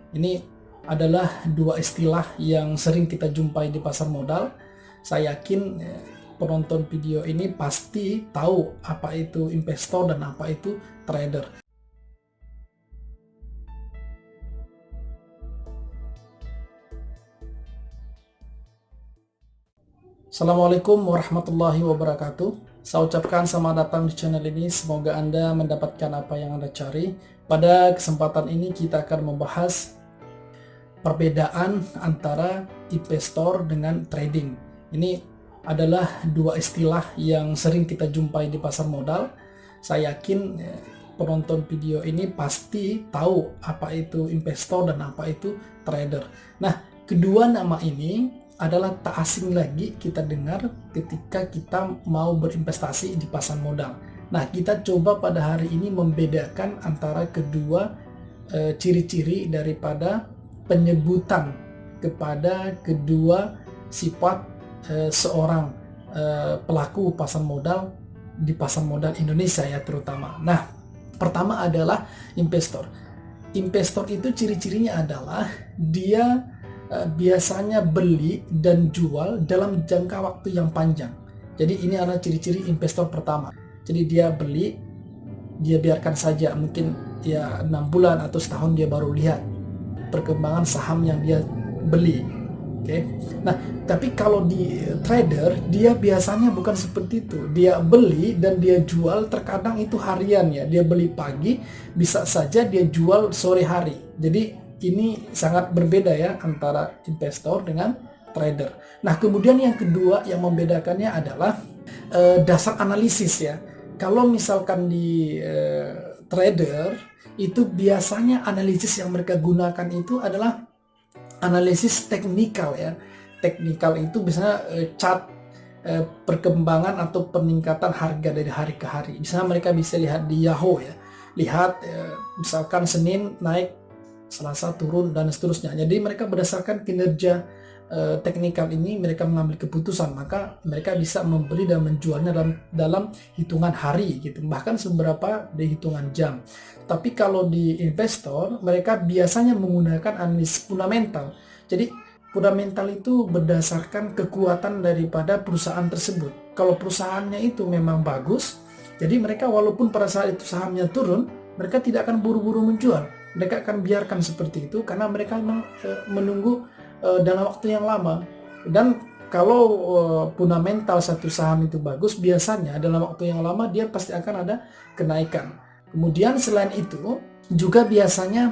Ini adalah dua istilah yang sering kita jumpai di pasar modal. Saya yakin penonton video ini pasti tahu apa itu investor dan apa itu trader. Assalamualaikum warahmatullahi wabarakatuh. Saya ucapkan selamat datang di channel ini. Semoga Anda mendapatkan apa yang Anda cari. Pada kesempatan ini kita akan membahas perbedaan antara investor dengan trading. Ini adalah dua istilah yang sering kita jumpai di pasar modal. Saya yakin penonton video ini pasti tahu apa itu investor dan apa itu trader. Nah, kedua nama ini adalah tak asing lagi kita dengar ketika kita mau berinvestasi di pasar modal. Nah, kita coba pada hari ini membedakan antara kedua ciri-ciri daripada penyebutan kepada kedua sifat seorang pelaku pasar modal di pasar modal Indonesia ya terutama. Nah, pertama adalah investor. Investor itu ciri-cirinya adalah dia biasanya beli dan jual dalam jangka waktu yang panjang. Jadi ini adalah ciri-ciri investor pertama. Jadi dia beli, dia biarkan saja, mungkin ya 6 bulan atau setahun dia baru lihat perkembangan saham yang dia beli. Oke. Nah, tapi kalau di trader dia biasanya bukan seperti itu. Dia beli dan dia jual terkadang itu harian ya. Dia beli pagi, bisa saja dia jual sore hari. Jadi ini sangat berbeda ya antara investor dengan trader. Nah, kemudian yang kedua yang membedakannya adalah dasar analisis ya. Kalau misalkan di trader itu biasanya analisis yang mereka gunakan itu adalah analisis teknikal ya. Teknikal itu misalnya chart perkembangan atau peningkatan harga dari hari ke hari. Misalnya mereka bisa lihat di Yahoo ya. Lihat misalkan Senin naik, Selasa turun dan seterusnya. Jadi mereka berdasarkan kinerja teknikal ini mereka mengambil keputusan, maka mereka bisa membeli dan menjualnya dalam hitungan hari gitu, bahkan seberapa di hitungan jam. Tapi kalau di investor mereka biasanya menggunakan analisis fundamental. Jadi fundamental itu berdasarkan kekuatan daripada perusahaan tersebut. Kalau perusahaannya itu memang bagus, jadi mereka walaupun pada saat itu sahamnya turun, mereka tidak akan buru-buru menjual. Mereka akan biarkan seperti itu karena mereka menunggu dalam waktu yang lama. Dan kalau fundamental satu saham itu bagus, biasanya dalam waktu yang lama dia pasti akan ada kenaikan. Kemudian selain itu juga biasanya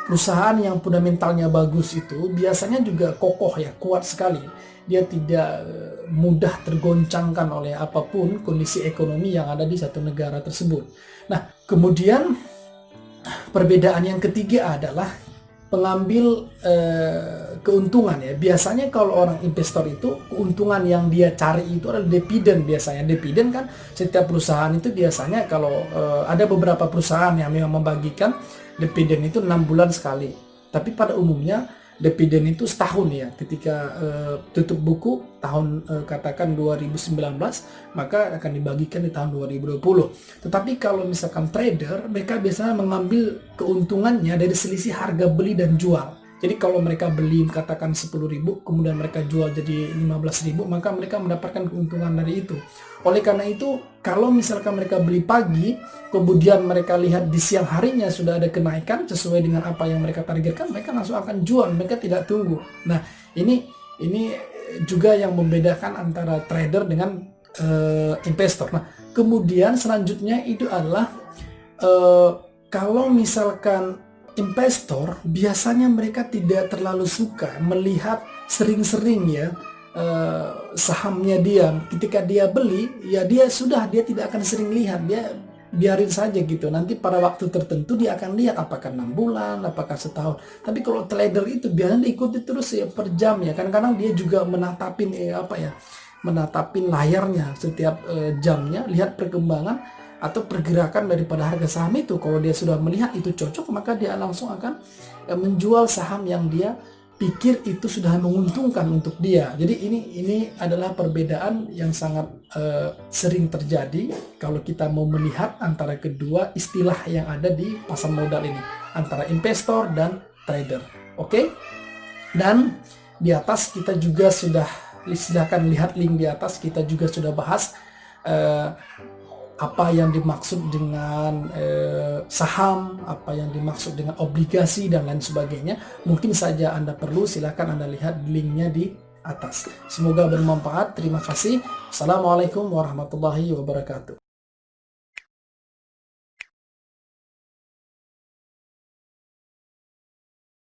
perusahaan yang fundamentalnya bagus itu biasanya juga kokoh ya, kuat sekali. Dia tidak mudah tergoncangkan oleh apapun kondisi ekonomi yang ada di satu negara tersebut. Nah, kemudian perbedaan yang ketiga adalah pengambil keuntungan ya. Biasanya kalau orang investor itu keuntungan yang dia cari itu adalah dividen biasanya. Dividen kan setiap perusahaan itu biasanya kalau ada beberapa perusahaan yang memang membagikan dividen itu 6 bulan sekali. Tapi pada umumnya dividen itu setahun ya. Ketika tutup buku tahun katakan 2019, maka akan dibagikan di tahun 2020. Tetapi kalau misalkan trader, mereka biasanya mengambil keuntungannya dari selisih harga beli dan jual. Jadi kalau mereka beli katakan 10.000, kemudian mereka jual jadi 15.000, maka mereka mendapatkan keuntungan dari itu. Oleh karena itu, kalau misalkan mereka beli pagi, kemudian mereka lihat di siang harinya sudah ada kenaikan sesuai dengan apa yang mereka targetkan, mereka langsung akan jual, mereka tidak tunggu. Nah, ini juga yang membedakan antara trader dengan investor. Nah, kemudian selanjutnya itu adalah kalau misalkan investor biasanya mereka tidak terlalu suka melihat sering-sering ya sahamnya dia. Ketika dia beli ya dia tidak akan sering lihat, dia biarin saja gitu. Nanti pada waktu tertentu dia akan lihat apakah 6 bulan, apakah setahun. Tapi kalau trader itu biasanya diikuti terus ya per jam ya. Kadang-kadang dia juga menatapin layarnya setiap jamnya, lihat perkembangan atau pergerakan daripada harga saham itu. Kalau dia sudah melihat itu cocok, maka dia langsung akan menjual saham yang dia pikir itu sudah menguntungkan untuk dia. Jadi ini adalah perbedaan yang sangat sering terjadi kalau kita mau melihat antara kedua istilah yang ada di pasar modal ini. antara investor dan trader. Oke? Dan di atas kita juga sudah, silahkan lihat link di atas, kita juga sudah bahas apa yang dimaksud dengan saham, apa yang dimaksud dengan obligasi, dan lain sebagainya. Mungkin saja Anda perlu, silahkan Anda lihat linknya di atas. Semoga bermanfaat. Terima kasih. Assalamualaikum warahmatullahi wabarakatuh.